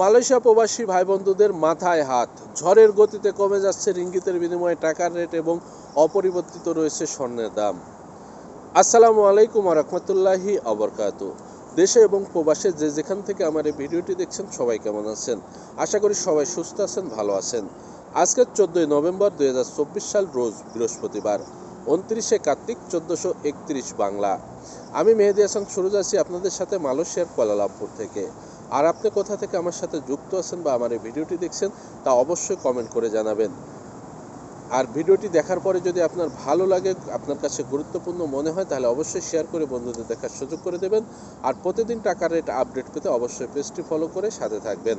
Malaysia প্রবাসী ভাই বন্ধুদের মাথায় হাত, ঝড়ের গতিতে কমে যাচ্ছে রিঙ্গিতের বিনিময়ে টাকার রেট এবং অপরিবর্তিত রয়েছে স্বর্ণের দাম। আসসালামু আলাইকুম ওয়া রাহমাতুল্লাহি ওয়া বারাকাতুহু। দেশে এবং প্রবাসে যে যেখান থেকে আমার এই ভিডিওটি দেখছেন সবাই কেমন আছেন? আশা করি সবাই সুস্থ আছেন, ভালো আছেন। আজকে 14 নভেম্বর 2024 সাল, রোজ বৃহস্পতিবার, 29শে কার্তিক 1431 বাংলা। আমি মেহেদী হাসান সুরজ আছি আপনাদের সাথে মালয়েশিয়ার কুয়ালালামপুর থেকে। আর আপনি কোথা থেকে আমার সাথে যুক্ত আছেন বা আমার এই ভিডিওটি দেখছেন তা অবশ্যই কমেন্ট করে জানাবেন। আর ভিডিওটি দেখার পরে যদি আপনার ভালো লাগে, আপনার কাছে গুরুত্বপূর্ণ মনে হয়, তাহলে অবশ্যই শেয়ার করে বন্ধুদের দেখার সুযোগ করে দেবেন। আর প্রতিদিন টাকার রেট আপডেট পেতে অবশ্যই পেজটি ফলো করে সাথে থাকবেন।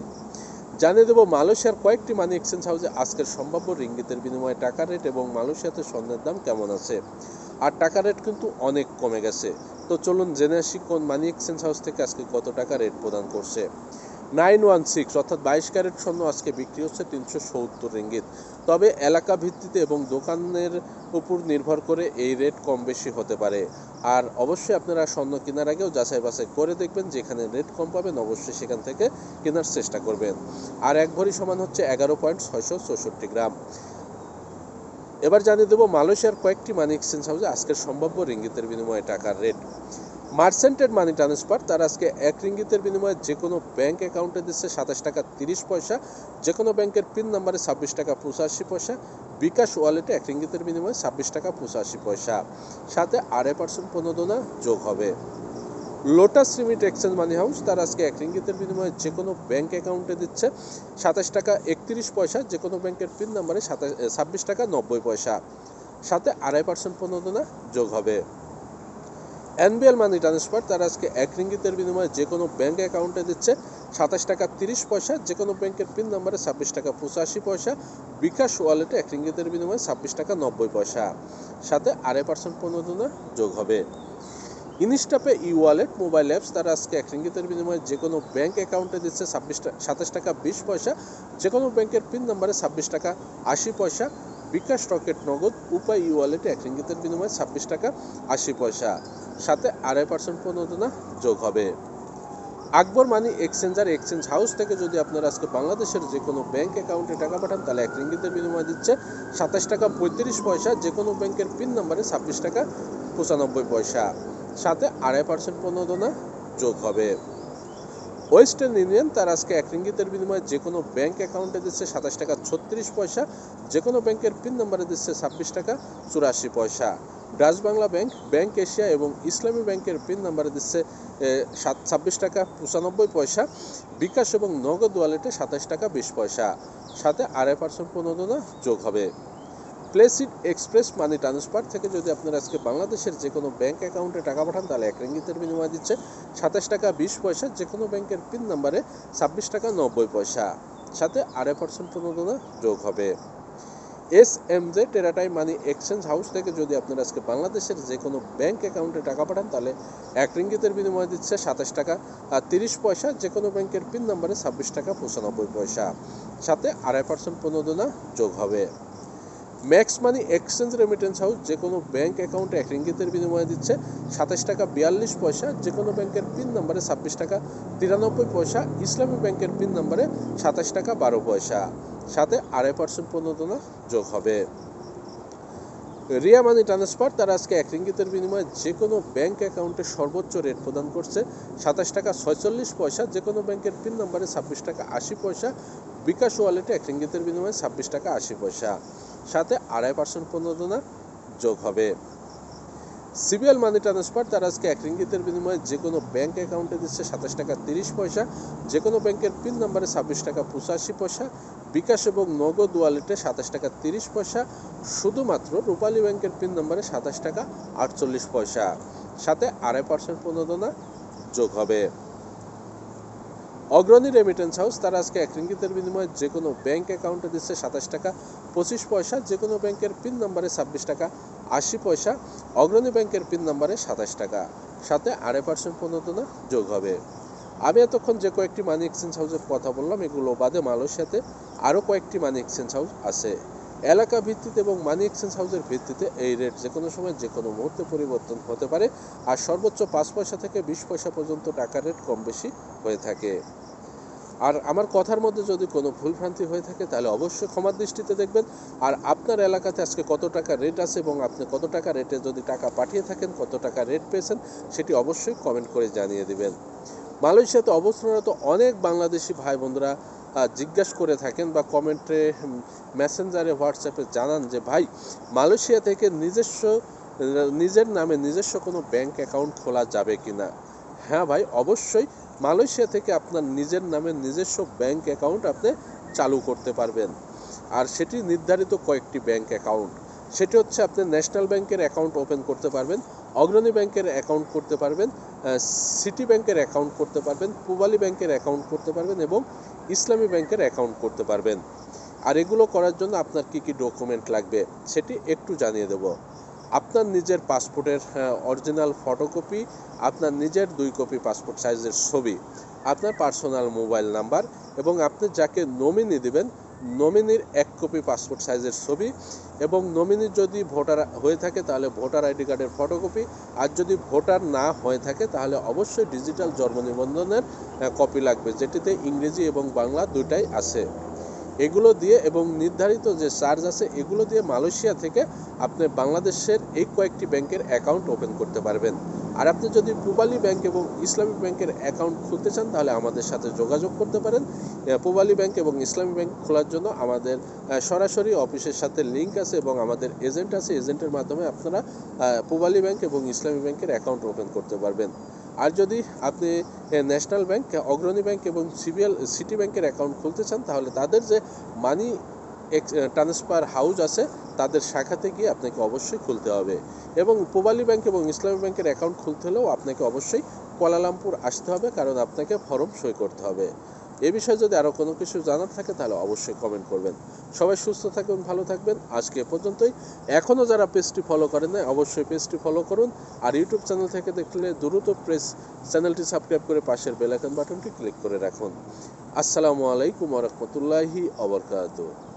জানিয়ে দেব মালয়েশিয়ার কয়েকটি মানি এক্সচেঞ্জ হাউসে আজকের সম্ভাব্য রিঙ্গিতের বিনিময়ে টাকার রেট এবং মালয়েশিয়াতে স্বর্ণের দাম কেমন আছে। আর টাকার রেট কিন্তু অনেক কমে গেছে। তো চলুন জেনে আসি কোন মানি এক্সচেঞ্জ হাউস থেকে আজকে কত টাকা রেট প্রদান করছে। 916 অর্থাৎ 22 ক্যারেট স্বর্ণ আজকে বিক্রি হচ্ছে 370 রিঙ্গিত। তবে এলাকা ভিত্তিতে এবং দোকানের উপর নির্ভর করে এই রেট কম বেশি হতে পারে। আর অবশ্যই আপনারা স্বর্ণ কেনার আগেও যাচাই বাছাই করে দেখবেন, যেখানে রেট কম পাবেন অবশ্যই সেখান থেকে কেনার চেষ্টা করবেন। আর এক ভরি সমান হচ্ছে 11.664 গ্রাম। এবার জানিয়ে দেবো মালয়েশিয়ার কয়েকটি মানি এক্সচেঞ্জ হাউসে আজকের সম্ভাব্য রিঙ্গিতের বিনিময়ে টাকার রেট। মার্চেন্টেড মানি ট্রান্সফার তার আজকে 1 রিঙ্গিতের বিনিময়ে যে কোনো ব্যাংক অ্যাকাউন্টে দিচ্ছে 27 টাকা 30 পয়সা, যে কোনো ব্যাংকের পিন নাম্বারে 26 টাকা 85 পয়সা, বিকাশ ওয়ালেটে 1 রিঙ্গিতের বিনিময়ে 26 টাকা 85 পয়সা, সাথে 2.5% প্রণোদনা যোগ হবে। লোটাস রিমিট এক্সচেঞ্জ মানি হাউস তার আজকে 1 রিঙ্গিতের বিনিময়ে যে কোনো ব্যাংক অ্যাকাউন্টে দিচ্ছে 27 টাকা 31 পয়সা, যে কোনো ব্যাংকের পিন নাম্বারে 26 টাকা 90 পয়সা, সাথে 2.5% প্রণোদনা যোগ হবে। এনবিএল মানি ট্রান্সফার তার আজকে 1 রিঙ্গিতের বিনিময়ে যে কোনো ব্যাংক অ্যাকাউন্টে দিচ্ছে 27 টাকা 30 পয়সা, যে কোনো ব্যাংকের পিন নাম্বারে 26 টাকা 85 পয়সা, বিকাশ ওয়ালেটে 1 রিঙ্গিতের বিনিময়ে 26 টাকা 90 পয়সা, সাথে 2.5% প্রণোদনা যোগ হবে। ইনস্টাপে ই ওয়ালেট মোবাইল অ্যাপস তারা আজকে 1 রিঙ্গিতের বিনিময়ে যে কোনো ব্যাংক অ্যাকাউন্টে দিচ্ছে 27 টাকা 20 পয়সা, যে কোনো ব্যাংকের পিন নাম্বারে 26 টাকা 80 পয়সা, বিকাশ রকেট নগদ উপায় ই ওয়ালেটে 1 রিঙ্গিতের বিনিময়ে 26 টাকা 80 পয়সা, সাথে 2.5% প্রণোদনা যোগ হবে। আকবর মানি এক্সচেঞ্জ হাউস থেকে যদি আপনারা আজকে বাংলাদেশের যে কোনো ব্যাংক অ্যাকাউন্টে টাকা পাঠান, তাহলে 1 রিঙ্গিতের বিনিময়ে দিচ্ছে 27 টাকা 35 পয়সা, যে কোনো ব্যাংকের পিন নাম্বারে 26 টাকা 95 পয়সা, সাথে 2.5% প্রণোদনা যোগ হবে। ওয়েস্টার্ন ইউনিয়ন তার আজকে 1 রিঙ্গিতের বিনিময়ে যে কোনো ব্যাংক অ্যাকাউন্টে দিচ্ছে 27 টাকা 36 পয়সা, যে কোনো ব্যাংকের পিন নাম্বারে দিচ্ছে 26 টাকা 84 পয়সা। Dutch Bangla bank, bank Asia এবং ইসলামী ব্যাংকের পিন নাম্বারে দিচ্ছে 26 টাকা 95 পয়সা, বিকাশ এবং নগদ ওয়ালেটে 27 টাকা 20 পয়সা, সাথে 2.5% প্রণোদনা যোগ হবে। প্লেসিড এক্সপ্রেস মানি ট্রান্সফার থেকে যদি আপনারা আজকে বাংলাদেশের যে কোনো ব্যাংক অ্যাকাউন্টে টাকা পাঠান, তাহলে 1 রিঙ্গিতের বিনিময়ে দিচ্ছে 27 টাকা 20 পয়সা, যে কোনো ব্যাংকের পিন নাম্বারে 26 টাকা 90 পয়সা, সাথে 2.5% প্রণোদনা যোগ হবে। এসএমজে টেরাটাইম মানি এক্সচেঞ্জ হাউস থেকে যদি আপনারা আজকে বাংলাদেশের যে কোনো ব্যাংক অ্যাকাউন্টে টাকা পাঠান, তাহলে 1 রিঙ্গিতের বিনিময়ে দিচ্ছে 27 টাকা 30 পয়সা, যে কোনো ব্যাংকের পিন নাম্বারে 26 টাকা 95 পয়সা, সাথে 2.5% প্রণোদনা যোগ হবে। Max money exchange remittance house যে কোনো ব্যাংক অ্যাকাউন্টে 1 রিঙ্গিতের বিনিময়ে দিচ্ছে 27 টাকা 42 পয়সা, যে কোনো ব্যাংকের পিন নাম্বারে 26 টাকা 93 পয়সা, ইসলামী ব্যাংকের পিন নাম্বারে 27 টাকা 12 পয়সা, সাথে 2.5% প্রণোদনা যোগ হবে। রিয়া মানি ট্রান্সফার তারা আজকে 1 রিঙ্গিতের বিনিময়ে যে কোনো ব্যাংক অ্যাকাউন্টে সর্বোচ্চ রেট প্রদান করছে 27 টাকা 46 পয়সা, যে কোনো ব্যাংকের পিন নাম্বারে 26 টাকা 80 পয়সা, বিকাশ ওয়ালেটে 1 রিঙ্গিতের বিনিময়ে 26 টাকা 80 পয়সা, সাথে 2.5% প্রণোদনা যোগ হবে। সিবিএল মানি ট্রান্সফার তারা আজকে 1 রিঙ্গিতের বিনিময়ে যে কোনো ব্যাংক অ্যাকাউন্টে দিচ্ছে 27 টাকা 30 পয়সা, যে কোনো ব্যাংকের পিন নাম্বারে 26 টাকা 85 পয়সা, বিকাশ এবং নগদ ওয়ালেটে 27 টাকা 30 পয়সা, শুধুমাত্র রূপালী ব্যাংকের পিন নাম্বারে 27 টাকা 48 পয়সা, সাথে 2.5% প্রণোদনা যোগ হবে। অগ্রণী রেমিটেন্স হাউস তারা আজকে 1 রিঙ্গিতের বিনিময়ে যে কোনো ব্যাংক অ্যাকাউন্টে দিচ্ছে 27 টাকা 25 পয়সা, যে কোনো ব্যাংকের পিন নাম্বারে 26 টাকা 80 পয়সা, অগ্রণী ব্যাংকের পিন নাম্বারে 27 টাকা, সাথে 2.5% প্রণোদনা যোগ হবে। আমি এতক্ষণ যে কয়েকটি মানি এক্সচেঞ্জ হাউসের কথা বললাম, এগুলো বাদে মালয়েশিয়াতে আরও কয়েকটি মানি এক্সচেঞ্জ হাউস আছে। এলাকা ভিত্তিতে এবং মানি এক্সচেঞ্জ হাউসের ভিত্তিতে এই রেট যে কোনো সময় যে কোনো মুহূর্তে পরিবর্তন হতে পারে। আর সর্বোচ্চ 5 পয়সা থেকে 20 পয়সা পর্যন্ত টাকার রেট কম বেশি হয়ে থাকে। আর আমার কথার মধ্যে যদি কোনো ভুলভ্রান্তি হয়ে থাকে তাহলে অবশ্যই ক্ষমার দৃষ্টিতে দেখবেন। আর আপনার এলাকাতে আজকে কত টাকা রেট আছে এবং আপনি কত টাকা রেটে যদি টাকা পাঠিয়ে থাকেন, কত টাকা রেট পেয়েছেন, সেটি অবশ্যই কমেন্ট করে জানিয়ে দিবেন। মালয়েশিয়াতে অবস্থানরত অনেক বাংলাদেশি ভাই বোনরা জিজ্ঞাসা করে থাকেন বা কমেন্টে, মেসেঞ্জারে, হোয়াটসঅ্যাপে জানান যে ভাই, মালয়েশিয়া থেকে নিজের নামে নিজস্ব কোনো ব্যাংক অ্যাকাউন্ট খোলা যাবে কি না। হ্যাঁ ভাই, অবশ্যই মালয়েশিয়া থেকে আপনার নিজের নামে নিজস্ব ব্যাংক অ্যাকাউন্ট আপনি চালু করতে পারবেন। আর সেটি নির্ধারিত কয়েকটি ব্যাংক অ্যাকাউন্ট। সেটি হচ্ছে আপনি ন্যাশনাল ব্যাংকের অ্যাকাউন্ট ওপেন করতে পারবেন, অগ্রণী ব্যাংকের অ্যাকাউন্ট করতে পারবেন, সিটি ব্যাংকের অ্যাকাউন্ট করতে পারবেন, পূবালী ব্যাংকের অ্যাকাউন্ট করতে পারবেন এবং ইসলামী ব্যাংকের অ্যাকাউন্ট করতে পারবেন। আর এগুলো করার জন্য আপনার কি কি ডকুমেন্ট লাগবে সেটি একটু জানিয়ে দেব। আপনার নিজের পাসপোর্টের অরিজিনাল ফটোকপি, আপনার নিজের 2 কপি পাসপোর্ট সাইজের ছবি, আপনার পার্সোনাল মোবাইল নাম্বার এবং আপনি যাকে নমিনি দিবেন নমিনির 1 কপি পাসপোর্ট সাইজের ছবি এবং নমিনি যদি ভোটার হয়ে থাকে তাহলে ভোটার আইডি কার্ডের ফটোকপি, আর যদি ভোটার না হয়ে থাকে তাহলে অবশ্যই ডিজিটাল জন্ম নিবন্ধনের কপি লাগবে, যেটিতে ইংরেজি এবং বাংলা দুটাই আছে। এগুলো দিয়ে এবং নির্ধারিত যে চার্জ আছে এগুলো দিয়ে মালয়েশিয়া থেকে আপনি বাংলাদেশের এই কয়েকটি ব্যাংকের অ্যাকাউন্ট ওপেন করতে পারবেন। আর আপনি যদি পূবালী ব্যাংক এবং ইসলামী ব্যাংকের অ্যাকাউন্ট খুলতে চান তাহলে আমাদের সাথে যোগাযোগ করতে পারেন। পূবালী ব্যাংক এবং ইসলামী ব্যাংক খোলার জন্য আমাদের সরাসরি অফিসের সাথে লিঙ্ক আছে এবং আমাদের এজেন্ট আছে, এজেন্টের মাধ্যমে আপনারা পূবালী ব্যাংক এবং ইসলামী ব্যাংকের অ্যাকাউন্ট ওপেন করতে পারবেন। আর যদি আপনি ন্যাশনাল ব্যাংক, অগ্রণী ব্যাংক এবং সিটি ব্যাংকের অ্যাকাউন্ট খুলতে চান তাহলে তাদের যে মানি ট্রান্সফার হাউস আছে তাদের শাখাতে গিয়ে আপনাকে অবশ্যই খুলতে হবে। এবং পূবালী ব্যাংক এবং ইসলামী ব্যাংকের অ্যাকাউন্ট খুলতে হলেও আপনাকে অবশ্যই কুয়ালালামপুর আসতে হবে, কারণ আপনাকে ফর্ম সই করতে হবে। এ বিষয়ে যদি আরও কোনো কিছু জানার থাকে তাহলে অবশ্যই কমেন্ট করবেন। সবাই সুস্থ থাকবেন, ভালো থাকবেন। আজকে এ পর্যন্তই। এখনও যারা পেজটি ফলো করেন না অবশ্যই পেজটি ফলো করুন। আর ইউটিউব চ্যানেল থেকে দেখলে দ্রুত চ্যানেলটি সাবস্ক্রাইব করে পাশের বেল আইকন বাটনটি ক্লিক করে রাখুন। আসসালামু আলাইকুম ওয়া রাহমাতুল্লাহি ওয়া বারাকাতুহু।